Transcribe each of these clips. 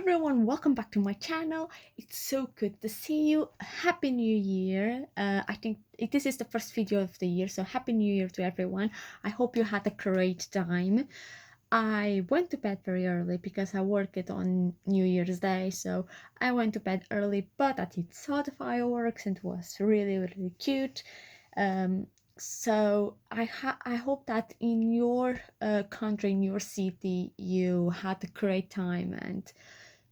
everyone, welcome back to my channel. It's so good to see you. Happy New Year. I think this is the first video of the year, so Happy New Year to everyone. I hope you had a great time. I went to bed very early because I worked on New Year's Day, so I went to bed early, but I did saw the fireworks and it was really cute. Um, so I hope that in your country, in your city, you had a great time and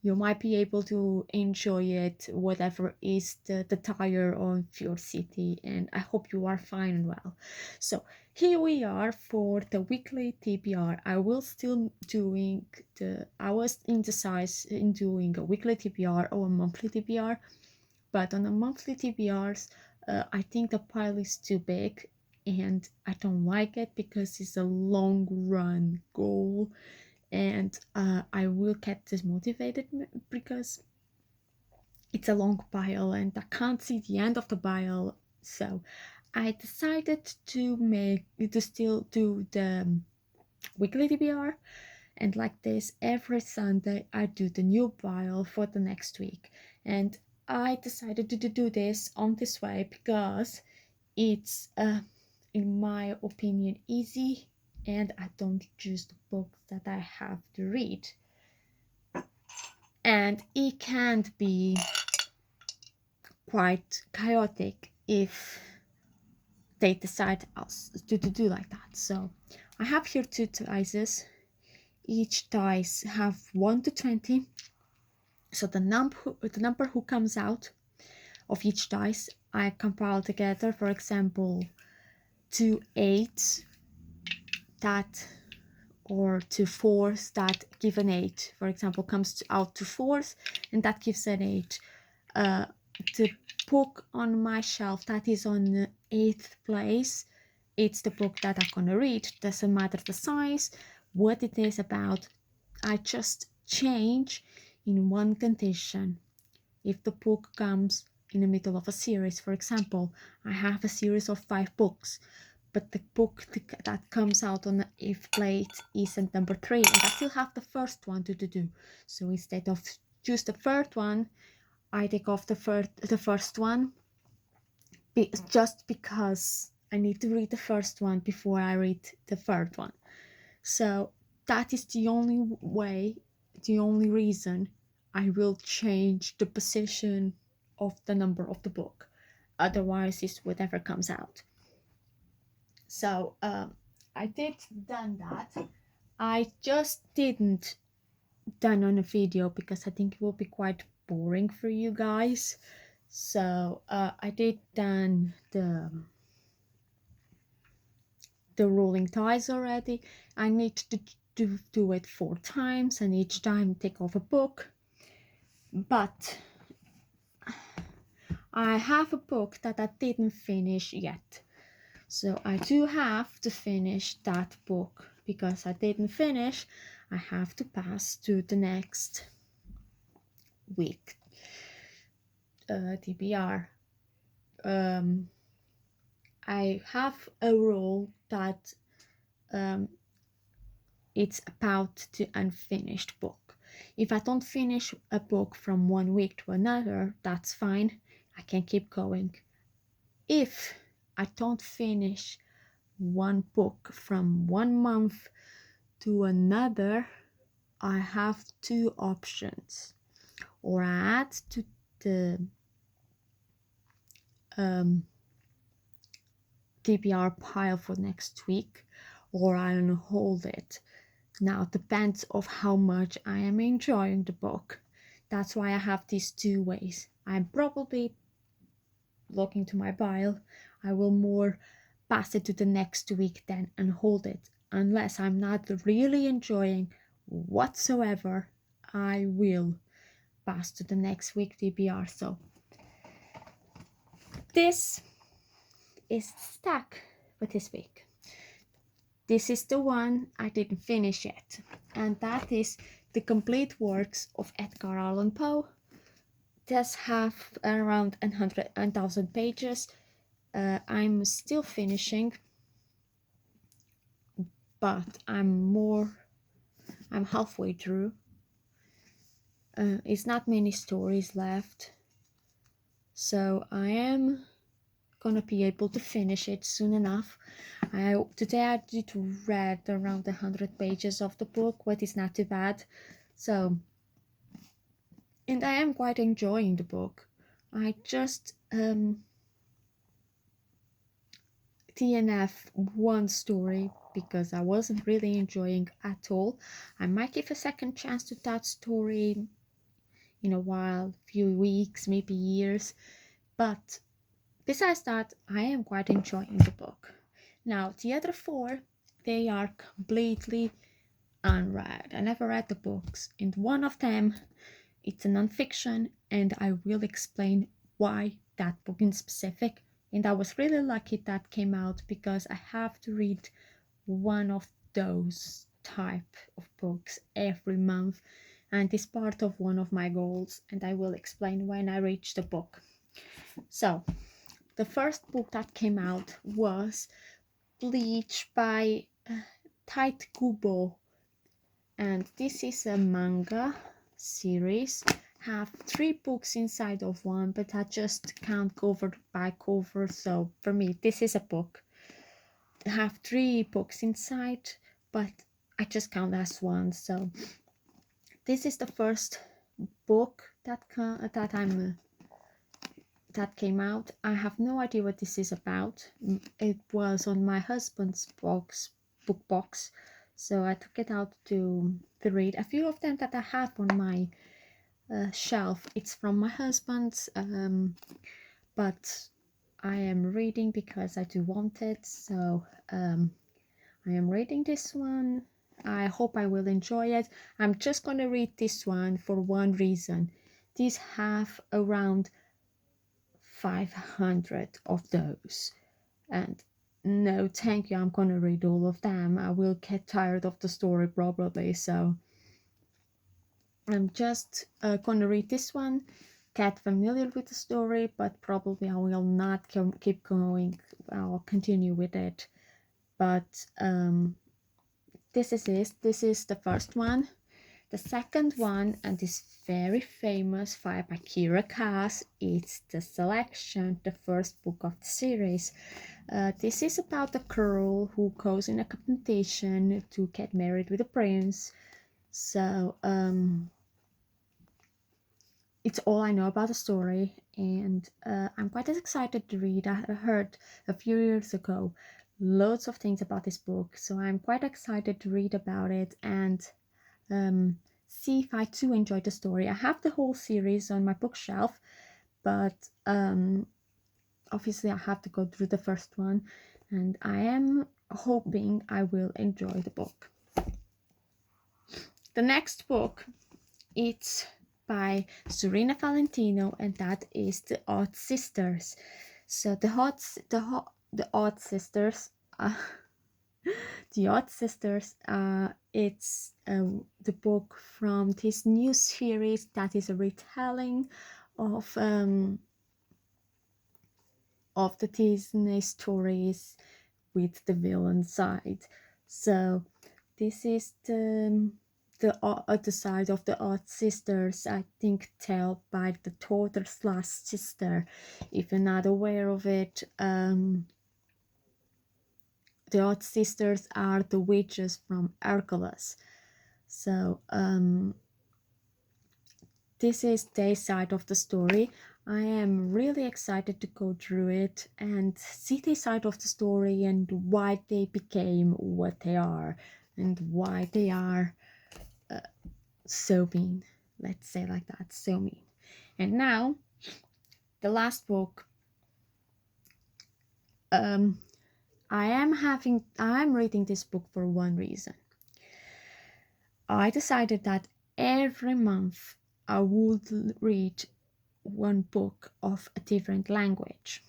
you might be able to enjoy it, whatever is the tire of your city, and I hope you are fine and well. So here we are for the weekly TBR. I was indecisive in doing a weekly TBR or a monthly TBR, but on a monthly TBRs, I think the pile is too big and I don't like it because it's a long run goal and I will get dismotivated because it's a long pile and I can't see the end of the pile. So I decided to still do the weekly TBR, and like this every Sunday I do the new pile for the next week. And I decided to do this on this way because it's in my opinion easy and I don't choose the books that I have to read. And it can be quite chaotic if they decide us to do like that. So I have here two dices. Each dice have 1 to 20. So the number who comes out of each dice I compile together. For example, 2 8s that, or 2 4s that give an 8. For example, comes out to 4s and that gives an 8. The book on my shelf that is on the 8th place, it's the book that I'm gonna read. Doesn't matter the size, what it is about. I just change in one condition. If the book comes in the middle of a series, for example, I have a series of 5 books, but the book that comes out on the 8th place is at number 3, and I still have the first one to do. So instead of choose the third one, I take off the first one just because I need to read the first one before I read the third one. So that is the only way, the only reason I will change the position of the number of the book. Otherwise, it's whatever comes out. So I did done that. I just didn't done on a video because I think it will be quite boring for you guys. So I did done the rolling ties already. I need to do it 4 times and each time take off a book. But I have a book that I didn't finish yet. So I do have to finish that book. Because I didn't finish, I have to pass to the next week TBR. I have a rule that it's about the unfinished book. If I don't finish a book from one week to another, that's fine. I can keep going. If I don't finish one book from one month to another, I have 2 options. Or I add to the TBR pile for next week, or I hold it. Now it depends of how much I am enjoying the book. That's why I have these 2 ways. I'm probably looking to my pile. I will more pass it to the next week then and hold it. Unless I'm not really enjoying whatsoever, I will pass to the next week TBR. So this is the stack for this week. This is the one I didn't finish yet, and that is the complete works of Edgar Allan Poe. This have around 1,000 pages. I'm still finishing, but I'm halfway through. It's not many stories left, so I am gonna be able to finish it soon enough. Today I did read around 100 pages of the book, but it's not too bad. So, and I am quite enjoying the book. I just TNF one story because I wasn't really enjoying at all. I might give a second chance to that story in a while, few weeks, maybe years. But besides that, I am quite enjoying the book. Now, the other four, they are completely unread. I never read the books, and one of them, it's a non-fiction, and I will explain why that book in specific. And I was really lucky that came out because I have to read one of those type of books every month, and it's part of one of my goals, and I will explain when I reach the book. So the first book that came out was Bleach by Tite Kubo, and this is a manga series. Have three books inside of one, but I just count cover by cover. So for me, this is a book. I have three books inside, but I just count as one. So this is the first book that came out. I have no idea what this is about. It was on my husband's book box, so I took it out to read. A few of them that I have on my shelf, it's from my husband's, but I am reading because I do want it. So I am reading this one. I hope I will enjoy it. I'm just gonna read this one for one reason. These have around 500 of those, and no thank you, I'm gonna read all of them. I will get tired of the story probably, so I'm just gonna read this one, get familiar with the story, but probably I will not keep going. I'll continue with it, but this is it. This is the first one. The second one, and this very famous by Kira Kass, it's The Selection, the first book of the series. This is about a girl who goes in a competition to get married with a prince. So it's all I know about the story, and I'm quite excited to read. I heard a few years ago loads of things about this book, so I'm quite excited to read about it and see if I too enjoy the story. I have the whole series on my bookshelf, but obviously I have to go through the first one, and I am hoping I will enjoy the book. The next book, it's by Serena Valentino, and that is The Odd Sisters. So the Odd Sisters, The Odd Sisters, it's the book from this new series that is a retelling of the Disney stories with the villain side. So this is the other side of the Odd Sisters, I think, told by the daughter's last sister. If you're not aware of it, the Odd Sisters are the witches from Hercules. So this is their side of the story. I am really excited to go through it and see their side of the story and why they became what they are and why they are so mean. Let's say like that, so mean. And now, the last book. I'm reading this book for one reason. I decided that every month I would read one book of a different language.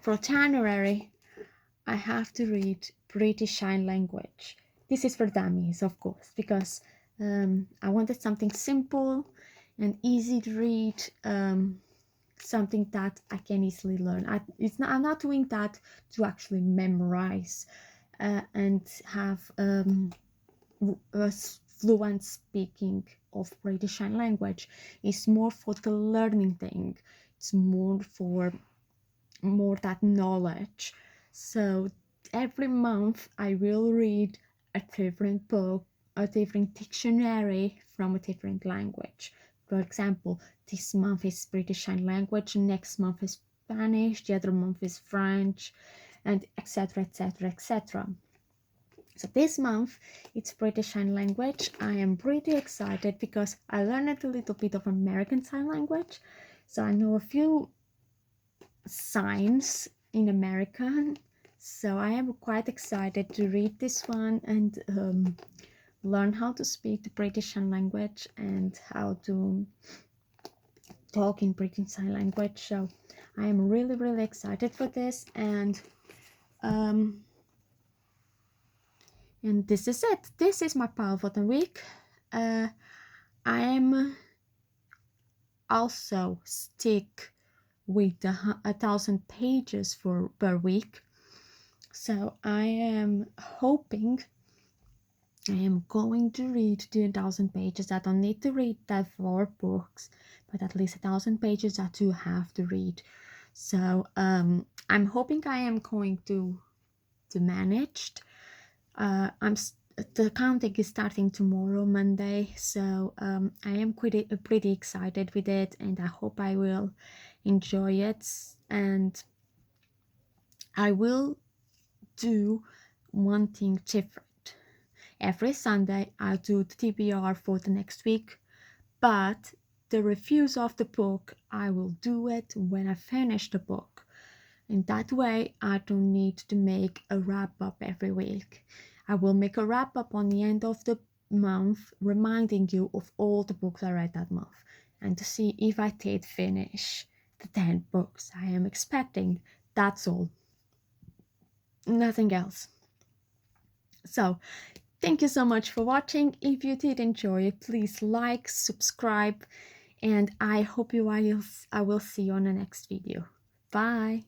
For January, I have to read British Sign Language. This is for dummies, of course, because I wanted something simple and easy to read, something that I can easily learn. I'm not doing that to actually memorize and have fluent speaking of British Sign Language. It's more for the learning thing. It's more for more that knowledge. So every month I will read a different book, a different dictionary from a different language. For example, this month is British Sign Language, next month is Spanish, the other month is French, and etc. etc. etc. So this month it's British Sign Language. I am pretty excited because I learned a little bit of American Sign Language. So I know a few signs in American. So I am quite excited to read this one and learn how to speak the British Sign Language and how to talk in British Sign Language. So I am really, really excited for this, and this is it. This is my pile for the week. I am also stick with 1,000 pages for per week. So I am hoping I am going to read 2,000 pages. I don't need to read that 4 books, but at least 1,000 pages I do have to read. So I'm hoping I am going to manage. The counting is starting tomorrow, Monday, so I am pretty excited with it, and I hope I will enjoy it. And I will do one thing different. Every Sunday I'll do the TBR for the next week, but the reviews of the book I will do it when I finish the book. In that way, I don't need to make a wrap up every week. I will make a wrap up on the end of the month, reminding you of all the books I read that month and to see if I did finish the 10 books I am expecting. That's all. Nothing else. So, thank you so much for watching. If you did enjoy it, please like, subscribe, and I hope I will see you on the next video. Bye.